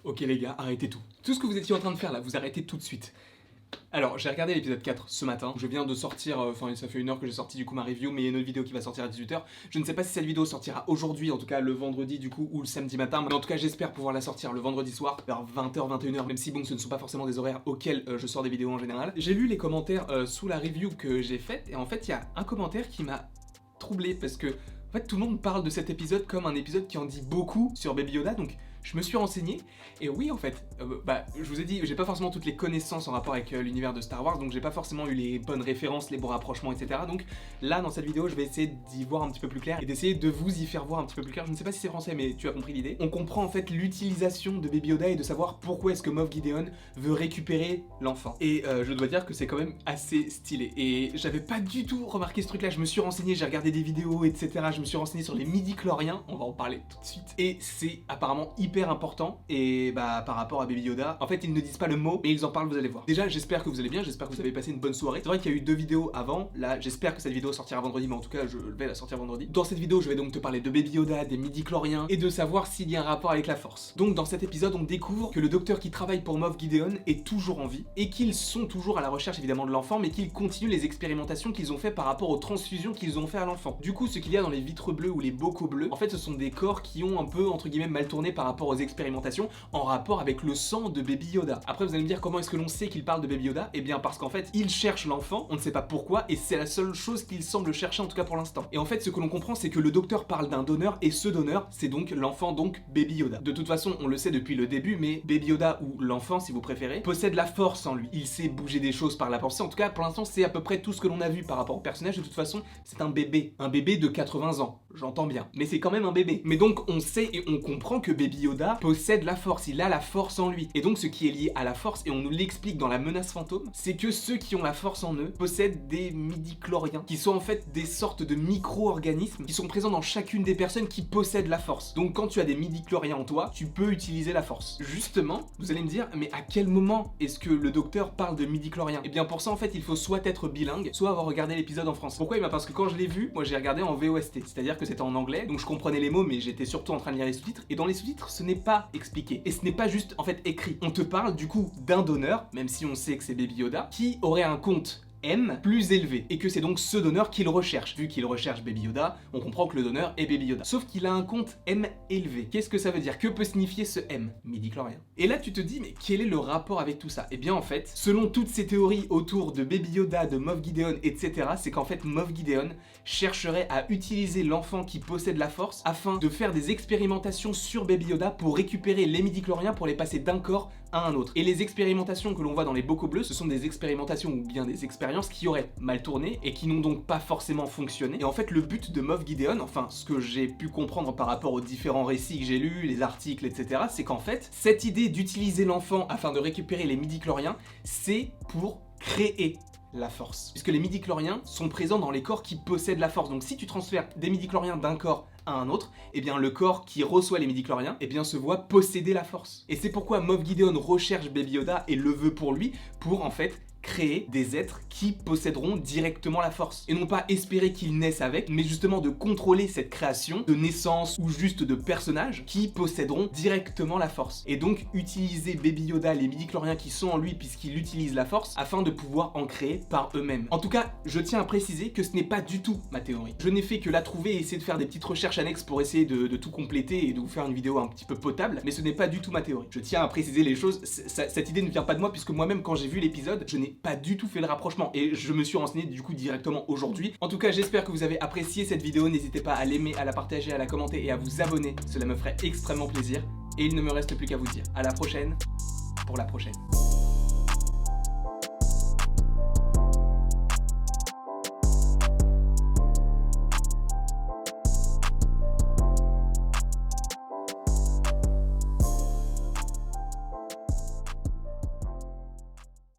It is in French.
Ok les gars, arrêtez tout. Tout ce que vous étiez en train de faire là, vous arrêtez tout de suite. Alors, j'ai regardé l'épisode 4 ce matin. Je viens de sortir, enfin ça fait 1 heure que j'ai sorti du coup ma review, mais il y a une autre vidéo qui va sortir à 18h. Je ne sais pas si cette vidéo sortira aujourd'hui, en tout cas le vendredi du coup, ou le samedi matin. Mais en tout cas, j'espère pouvoir la sortir le vendredi soir, vers 20h, 21h, même si bon, ce ne sont pas forcément des horaires auxquels je sors des vidéos en général. J'ai lu les commentaires sous la review que j'ai faite, et en fait, il y a un commentaire qui m'a troublé, parce que en fait, tout le monde parle de cet épisode comme un épisode qui en dit beaucoup sur Baby Yoda, donc je me suis renseigné, et oui en fait, je vous ai dit, j'ai pas forcément toutes les connaissances en rapport avec l'univers de Star Wars, donc j'ai pas forcément eu les bonnes références, les bons rapprochements, etc. Donc là, dans cette vidéo, je vais essayer d'y voir un petit peu plus clair, et d'essayer de vous y faire voir un petit peu plus clair. Je ne sais pas si c'est français, mais tu as compris l'idée. On comprend en fait l'utilisation de Baby Yoda, et de savoir pourquoi est-ce que Moff Gideon veut récupérer l'enfant. Et je dois dire que c'est quand même assez stylé, et j'avais pas du tout remarqué ce truc là. Je me suis renseigné, j'ai regardé des vidéos, etc. Je me suis renseigné sur les midi-chloriens, on va en parler tout de suite, et c'est apparemment hyper important. Et par rapport à Baby Yoda, en fait ils ne disent pas le mot, mais ils en parlent, vous allez voir. Déjà, j'espère que vous allez bien, j'espère que vous avez passé une bonne soirée. C'est vrai qu'il y a eu 2 vidéos avant, là j'espère que cette vidéo sortira vendredi, mais en tout cas je vais la sortir vendredi. Dans cette vidéo, je vais donc te parler de Baby Yoda, des midi-chloriens, et de savoir s'il y a un rapport avec la force. Donc dans cet épisode, on découvre que le docteur qui travaille pour Moff Gideon est toujours en vie, et qu'ils sont toujours à la recherche évidemment de l'enfant, mais qu'ils continuent les expérimentations qu'ils ont fait par rapport aux transfusions qu'ils ont fait à l'enfant. Du coup, ce qu'il y a dans les vitres bleues ou les bocaux bleus, en fait ce sont des corps qui ont un peu entre guillemets mal tourné par rapport aux expérimentations en rapport avec le sang de Baby Yoda. Après vous allez me dire comment est-ce que l'on sait qu'il parle de Baby Yoda? Eh bien parce qu'en fait il cherche l'enfant, on ne sait pas pourquoi, et c'est la seule chose qu'il semble chercher en tout cas pour l'instant. Et en fait ce que l'on comprend, c'est que le docteur parle d'un donneur, et ce donneur c'est donc l'enfant, donc Baby Yoda. De toute façon on le sait depuis le début, mais Baby Yoda, ou l'enfant si vous préférez, possède la force en lui. Il sait bouger des choses par la pensée, en tout cas pour l'instant c'est à peu près tout ce que l'on a vu par rapport au personnage. De toute façon c'est un bébé de 80 ans, j'entends bien, mais c'est quand même un bébé. Mais donc on sait et on comprend que Baby Yoda possède la force, il a la force en lui. Et donc ce qui est lié à la force, et on nous l'explique dans la menace fantôme, c'est que ceux qui ont la force en eux possèdent des midi-chloriens, qui sont en fait des sortes de micro-organismes qui sont présents dans chacune des personnes qui possèdent la force. Donc quand tu as des midi-chloriens en toi, tu peux utiliser la force. Justement, vous allez me dire, mais à quel moment est-ce que le docteur parle de midi-chloriens? Et bien pour ça en fait il faut soit être bilingue, soit avoir regardé l'épisode en français. Pourquoi? Parce que quand je l'ai vu, moi j'ai regardé en VOST, c'est-à-dire que c'était en anglais, donc je comprenais les mots, mais j'étais surtout en train de lire les sous-titres, et dans les sous-titres ce n'est pas expliqué, et ce n'est pas juste en fait écrit. On te parle du coup d'un donneur, même si on sait que c'est Baby Yoda, qui aurait un compte M plus élevé, et que c'est donc ce donneur qu'il recherche. Vu qu'il recherche Baby Yoda, on comprend que le donneur est Baby Yoda. Sauf qu'il a un compte M élevé. Qu'est-ce que ça veut dire? Que peut signifier ce M? Midi-chlorien. Et là tu te dis, mais quel est le rapport avec tout ça? Et bien en fait, selon toutes ces théories autour de Baby Yoda, de Moff Gideon, etc., c'est qu'en fait Moff Gideon chercherait à utiliser l'enfant qui possède la force afin de faire des expérimentations sur Baby Yoda pour récupérer les midi-chloriens pour les passer d'un corps à un autre. Et les expérimentations que l'on voit dans les bocaux bleus, ce sont des expérimentations ou bien des expériences qui auraient mal tourné et qui n'ont donc pas forcément fonctionné. Et en fait le but de Moff Gideon, enfin ce que j'ai pu comprendre par rapport aux différents récits que j'ai lus, les articles, etc., c'est qu'en fait cette idée d'utiliser l'enfant afin de récupérer les midi-chloriens, c'est pour créer la force. Puisque les midi-chloriens sont présents dans les corps qui possèdent la force. Donc si tu transfères des midi-chloriens d'un corps à un autre, et bien le corps qui reçoit les midi-chloriens, et bien se voit posséder la force. Et c'est pourquoi Moff Gideon recherche Baby Yoda et le veut pour lui, pour en fait créer des êtres qui posséderont directement la force. Et non pas espérer qu'ils naissent avec, mais justement de contrôler cette création de naissance ou juste de personnages qui posséderont directement la force. Et donc utiliser Baby Yoda, les midi-chloriens qui sont en lui puisqu'il utilise la force, afin de pouvoir en créer par eux-mêmes. En tout cas, je tiens à préciser que ce n'est pas du tout ma théorie. Je n'ai fait que la trouver et essayer de faire des petites recherches annexes pour essayer de tout compléter et de vous faire une vidéo un petit peu potable, mais ce n'est pas du tout ma théorie. Je tiens à préciser les choses, cette idée ne vient pas de moi puisque moi-même quand j'ai vu l'épisode, je n'ai pas du tout fait le rapprochement et je me suis renseigné du coup directement aujourd'hui. En tout cas, j'espère que vous avez apprécié cette vidéo. N'hésitez pas à l'aimer, à la partager, à la commenter et à vous abonner. Cela me ferait extrêmement plaisir. Et il ne me reste plus qu'à vous dire à la prochaine pour la prochaine.